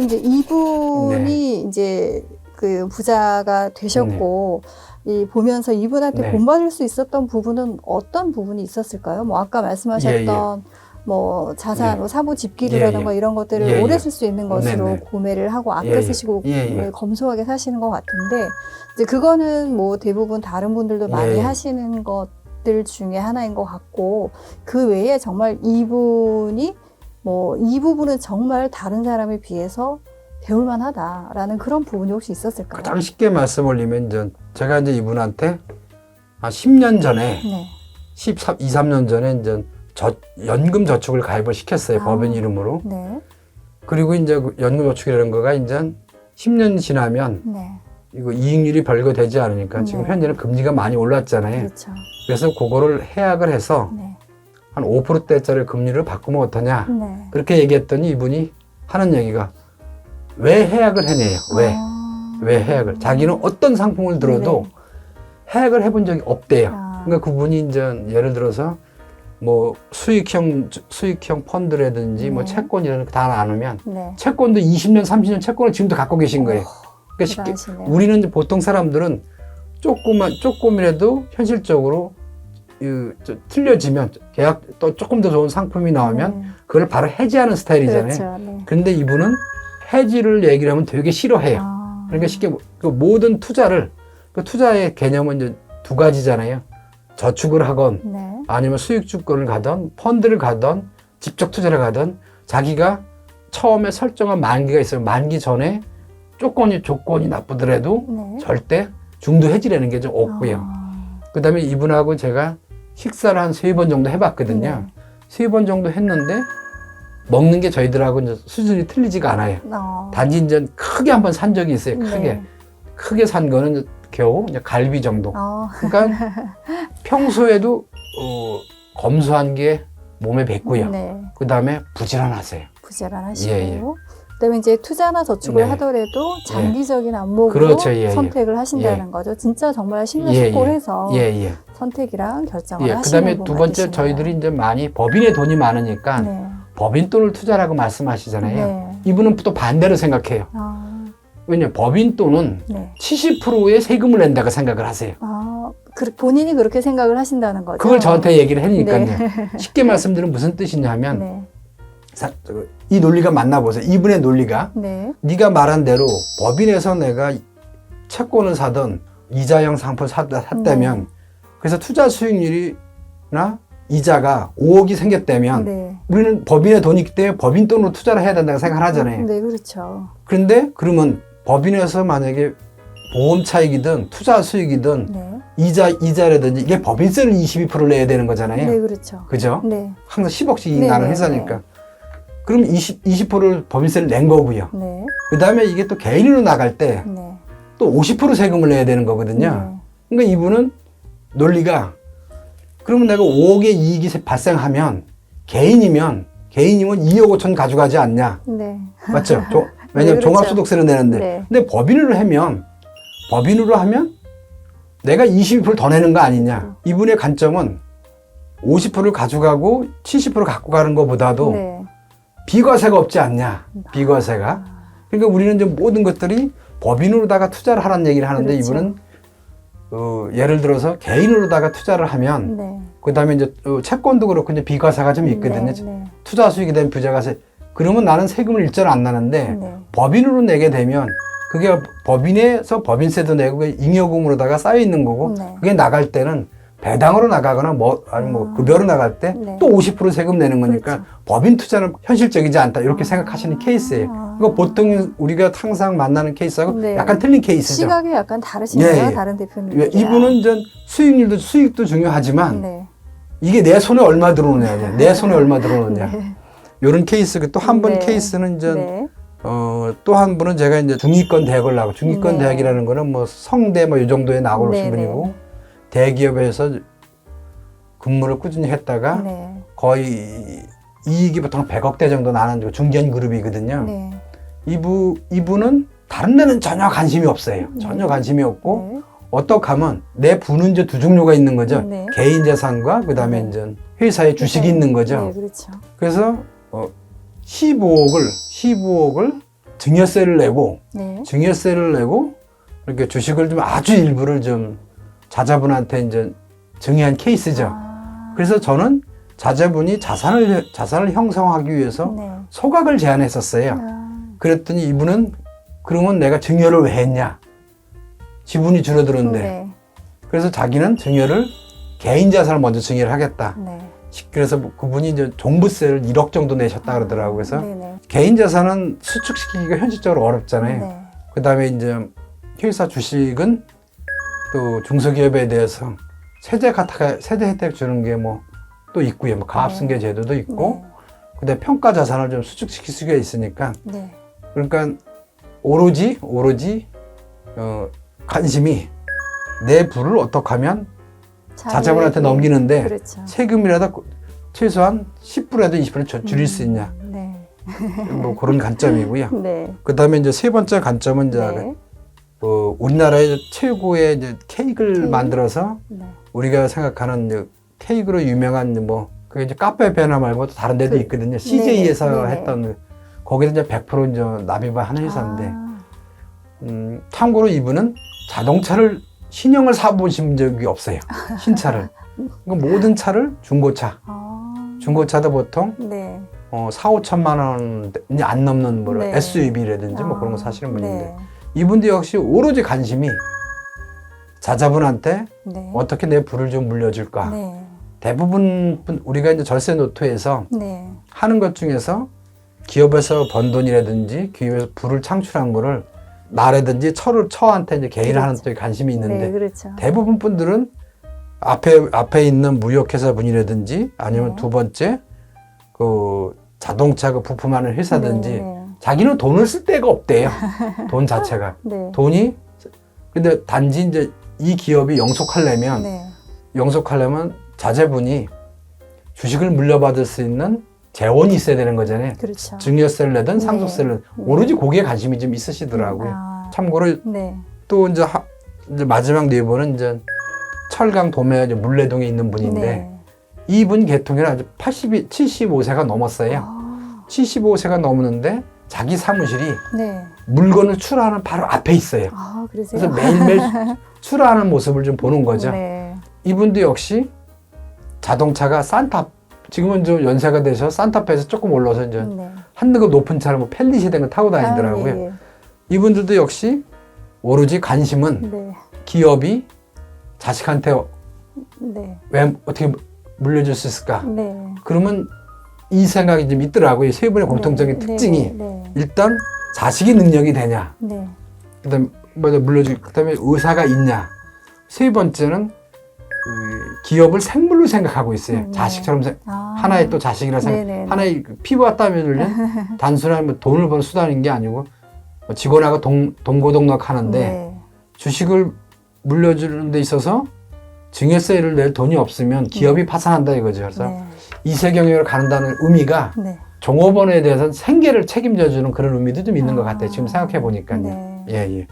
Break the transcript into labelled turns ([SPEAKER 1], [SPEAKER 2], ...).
[SPEAKER 1] 그럼 이제 이분이 이제 그 부자가 되셨고 이 보면서 이분한테 본받을 수 있었던 부분은 어떤 부분이 있었을까요? 뭐 아까 말씀하셨던 뭐 자산, 뭐 사부 집기류라든가 이런 것들을 오래 쓸 수 있는 것으로 구매를 하고 아껴 쓰시고 검소하게 사시는 것 같은데 이제 그거는 뭐 대부분 다른 분들도 많이 하시는 것들 중에 하나인 것 같고 그 외에 정말 이분이 뭐 이 부분은 정말 다른 사람에 비해서 배울만 하다라는 그런 부분이 혹시 있었을까요?
[SPEAKER 2] 가장 쉽게 말씀 올리면 이제 제가 이제 이분한테 한 10년 전에 13년 전에 이제 연금 저축을 가입을 시켰어요. 법인 이름으로. 그리고 이제 연금 저축이라는 거가 이제 10년 지나면 이거 이익률이 별거 되지 않으니까 지금 현재는 금리가 많이 올랐잖아요.
[SPEAKER 1] 그렇죠.
[SPEAKER 2] 그래서 그거를 해약을 해서 한 5%대짜리 금리를 바꾸면 어떠냐. 그렇게 얘기했더니 이분이 하는 얘기가 왜 해약을 해내요? 왜 해약을? 자기는 어떤 상품을 들어도 해약을 해본 적이 없대요. 그러니까 그분이 이제 예를 들어서 뭐 수익형 펀드라든지 뭐 채권 이런 거 다 나누면 채권도 20년, 30년 채권을 지금도 갖고 계신 거예요. 그러니까 쉽게 우리는 이제 보통 사람들은 조금이라도 현실적으로 틀려지면 계약 또 조금 더 좋은 상품이 나오면 그걸 바로 해지하는 스타일이잖아요.
[SPEAKER 1] 그렇죠.
[SPEAKER 2] 그런데 이분은 해지를 얘기를 하면 되게 싫어해요. 그러니까 쉽게 그 모든 투자를 그 투자의 개념은 이제 두 가지잖아요. 저축을 하건 아니면 수익 주권을 가던 펀드를 가던 직접 투자를 가던 자기가 처음에 설정한 만기가 있어요. 만기 전에 조건이 나쁘더라도 절대 중도 해지라는 게 좀 없고요. 그다음에 이분하고 제가 식사를 한 3번 정도 해봤거든요. 3번 정도 했는데 먹는 게 저희들하고 이제 수준이 틀리지가 않아요. 단지 이제 크게 한번 산 적이 있어요. 크게 산 거는 겨우 이제 갈비 정도. 그러니까 평소에도 검소한 게 몸에 뱉고요. 그 다음에 부지런하세요.
[SPEAKER 1] 부지런하시고. 그다음에 이제 투자나 저축을 하더라도 장기적인 안목으로 선택을 하신다는 거죠. 진짜 정말 심사숙고해서 선택이랑 결정을 하시는
[SPEAKER 2] 그다음에 두 번째 저희들이 이제 많이 법인의 돈이 많으니까 법인 돈을 투자라고 말씀하시잖아요. 이분은 또 반대로 생각해요. 왜냐면 법인 돈은 70%의 세금을 낸다고 생각을 하세요.
[SPEAKER 1] 본인이 그렇게 생각을 하신다는 거죠.
[SPEAKER 2] 그걸 저한테 얘기를 하니까요. 쉽게 말씀드리면 무슨 뜻이냐면 이 논리가 맞나 보세요. 이분의 논리가 네가 말한 대로 법인에서 내가 채권을 사든 이자형 상품 샀다면 그래서 투자 수익률이나 이자가 5억이 생겼다면 우리는 법인의 돈이 있기 때문에 법인 돈으로 투자를 해야 된다고 생각을 하잖아요.
[SPEAKER 1] 그렇죠.
[SPEAKER 2] 그런데 그러면 법인에서 만약에 보험 차익이든 투자 수익이든 이자라든지 이게 법인세를 22%를 내야 되는 거잖아요.
[SPEAKER 1] 그렇죠.
[SPEAKER 2] 그죠? 항상 10억씩 나는 회사니까. 그럼 20%를 법인세를 낸 거고요. 그 다음에 이게 또 개인으로 나갈 때 또 50% 세금을 내야 되는 거거든요. 그러니까 이분은 논리가 그러면 내가 5억의 이익이 발생하면 개인이면 2억 5천 가져가지 않냐. 맞죠? 왜냐면 종합소득세를 내는데. 근데 법인으로 하면 내가 22% 더 내는 거 아니냐. 이분의 관점은 50%를 가져가고 70% 갖고 가는 것보다도 비과세가 없지 않냐. 비과세가. 그러니까 우리는 이제 모든 것들이 법인으로다가 투자를 하라는 얘기를 하는데 이분은 예를 들어서 개인으로다가 투자를 하면 그 다음에 이제 채권도 그렇고 이제 비과세가 좀 있거든요. 투자 수익이 된 부자가세. 그러면 나는 세금을 일절 안 나는데 법인으로 내게 되면 그게 법인에서 법인세도 내고 잉여금으로다가 쌓여 있는 거고 그게 나갈 때는 배당으로 나가거나 아니면 급여로 나갈 때 또 50% 세금 내는 거니까 법인 투자는 현실적이지 않다 이렇게 생각하시는 케이스예요. 이거 보통 우리가 항상 만나는 케이스하고 약간 틀린 케이스죠.
[SPEAKER 1] 시각이 약간 다르시네요. 다른 대표님.
[SPEAKER 2] 이분은 이제 수익도 중요하지만 이게 내 손에 얼마 들어오느냐, 내 손에 얼마 들어오느냐 이런 케이스. 또 한 번 케이스는 이제 또 한 분은 제가 이제 중위권 대학을 나고 중위권 대학이라는 거는 뭐 성대 뭐 이 정도에 나오신 분이고 대기업에서 근무를 꾸준히 했다가 거의 이익이 보통 100억대 정도 나는 중견 그룹이거든요. 이분은 다른 데는 전혀 관심이 없어요. 전혀 관심이 없고 어떻게 하면 내 부는 이제 두 종류가 있는 거죠. 개인 재산과 그다음에 이제 회사의 주식이 있는 거죠.
[SPEAKER 1] 그렇죠.
[SPEAKER 2] 그래서 15억을 증여세를 내고,
[SPEAKER 1] 네.
[SPEAKER 2] 증여세를 내고, 이렇게 주식을 좀 아주 일부를 좀 자자분한테 이제 증여한 케이스죠. 그래서 저는 자자분이 자산을 형성하기 위해서
[SPEAKER 1] 네.
[SPEAKER 2] 소각을 제안했었어요. 그랬더니 이분은 그러면 내가 증여를 왜 했냐? 지분이 줄어드는데.
[SPEAKER 1] 네.
[SPEAKER 2] 그래서 자기는 증여를 개인 자산을 먼저 증여를 하겠다.
[SPEAKER 1] 네.
[SPEAKER 2] 그래서 그분이 이제 종부세를 1억 정도 내셨다 그러더라고요. 그래서
[SPEAKER 1] 네네.
[SPEAKER 2] 개인 자산은 수축시키기가 현실적으로 어렵잖아요.
[SPEAKER 1] 네.
[SPEAKER 2] 그 다음에 이제 회사 주식은 또 중소기업에 대해서 세제 혜택 주는 게 뭐 또 있고요. 뭐 가압승계 제도도 있고, 그다음에 평가 자산을 좀 수축시킬 수가 있으니까.
[SPEAKER 1] 네.
[SPEAKER 2] 그러니까 오로지 관심이 내 부를 어떻게 하면 자자분한테 넘기는데
[SPEAKER 1] 그렇죠.
[SPEAKER 2] 세금이라도 최소한 10%라도 20% 줄일 수 있냐.
[SPEAKER 1] 네.
[SPEAKER 2] 뭐 그런 관점이고요.
[SPEAKER 1] 네.
[SPEAKER 2] 그다음에 이제 세 번째 관점은 이제
[SPEAKER 1] 네.
[SPEAKER 2] 우리나라의 최고의 이제 케이크를
[SPEAKER 1] 케이크?
[SPEAKER 2] 만들어서
[SPEAKER 1] 네.
[SPEAKER 2] 우리가 생각하는 이제 케이크로 유명한 뭐 그게 이제 카페 베나 말고 또 다른 데도 있거든요. CJ에서
[SPEAKER 1] 네네.
[SPEAKER 2] 했던 거기서 이제 100% 이제 납입을 하는 회사인데
[SPEAKER 1] 아,
[SPEAKER 2] 참고로 이분은 자동차를 신형을 사보신 적이 없어요. 신차를. 그러니까 모든 차를 중고차. 중고차도 보통
[SPEAKER 1] 네.
[SPEAKER 2] 4, 5천만 원이 안 넘는 뭐
[SPEAKER 1] 네.
[SPEAKER 2] SUV라든지 뭐 그런 거 사시는 분인데
[SPEAKER 1] 네.
[SPEAKER 2] 이분도 역시 오로지 관심이 자자분한테
[SPEAKER 1] 네.
[SPEAKER 2] 어떻게 내 부를 좀 물려줄까.
[SPEAKER 1] 네.
[SPEAKER 2] 대부분 우리가 이제 절세 노트에서
[SPEAKER 1] 네.
[SPEAKER 2] 하는 것 중에서 기업에서 번 돈이라든지 기업에서 부를 창출한 거를 나라든지 처한테 이제 개인 하는 쪽에 관심이 있는데
[SPEAKER 1] 네, 그렇죠.
[SPEAKER 2] 대부분 분들은 앞에 있는 무역회사 분이라든지 아니면
[SPEAKER 1] 네.
[SPEAKER 2] 두 번째 그 자동차 그 부품하는 회사든지
[SPEAKER 1] 네, 네.
[SPEAKER 2] 자기는 돈을 쓸 데가 없대요. 돈 자체가.
[SPEAKER 1] 네.
[SPEAKER 2] 돈이 근데 단지 이제 이 기업이 영속하려면
[SPEAKER 1] 네.
[SPEAKER 2] 자제분이 주식을 물려받을 수 있는 재원이 있어야 되는 거잖아요.
[SPEAKER 1] 그렇죠.
[SPEAKER 2] 증여세를 내든
[SPEAKER 1] 네.
[SPEAKER 2] 상속세를 내든
[SPEAKER 1] 네.
[SPEAKER 2] 오로지 거기에 관심이 좀 있으시더라고요. 참고로
[SPEAKER 1] 네.
[SPEAKER 2] 또 이제 마지막 네 분은 이제 철강 도매 물레동에 있는 분인데
[SPEAKER 1] 네.
[SPEAKER 2] 이분 계통이라 아주 75세가 넘었어요. 75세가 넘었는데 자기 사무실이
[SPEAKER 1] 네.
[SPEAKER 2] 물건을 출하하는 바로 앞에 있어요.
[SPEAKER 1] 그러세요?
[SPEAKER 2] 그래서 매일매일 출하하는 모습을 좀 보는 거죠.
[SPEAKER 1] 네.
[SPEAKER 2] 이분도 역시 자동차가 지금은 좀 연세가 돼서 산타페에서 조금 올라서 이제
[SPEAKER 1] 네.
[SPEAKER 2] 한등급 높은 차를 뭐 펠리시 된 거 타고 다니더라고요.
[SPEAKER 1] 예, 예.
[SPEAKER 2] 이분들도 역시 오로지 관심은
[SPEAKER 1] 네.
[SPEAKER 2] 기업이 자식한테
[SPEAKER 1] 네.
[SPEAKER 2] 왜 어떻게 물려줄 수 있을까?
[SPEAKER 1] 네.
[SPEAKER 2] 그러면 이 생각이 좀 있더라고요. 세 분의 공통적인
[SPEAKER 1] 네.
[SPEAKER 2] 특징이
[SPEAKER 1] 네.
[SPEAKER 2] 일단 자식이 능력이 되냐,
[SPEAKER 1] 네.
[SPEAKER 2] 그다음 그다음에 의사가 있냐. 세 번째는 기업을 생물로 생각하고 있어요.
[SPEAKER 1] 네.
[SPEAKER 2] 자식처럼 하나의 또 자식이라
[SPEAKER 1] 네네.
[SPEAKER 2] 하나의 피부와 땀이 흘린 단순한 뭐 돈을 버는 수단인 게 아니고 뭐 직원하고 동고동락 하는데
[SPEAKER 1] 네.
[SPEAKER 2] 주식을 물려주는 데 있어서 증여세를 낼 돈이 없으면 기업이 파산한다 이거죠. 그래서
[SPEAKER 1] 네.
[SPEAKER 2] 이세경영을 가는다는 의미가
[SPEAKER 1] 네.
[SPEAKER 2] 종업원에 대해서는 생계를 책임져주는 그런 의미도 좀 있는 것 같아요. 지금 생각해 보니까요.
[SPEAKER 1] 네.
[SPEAKER 2] 예, 예.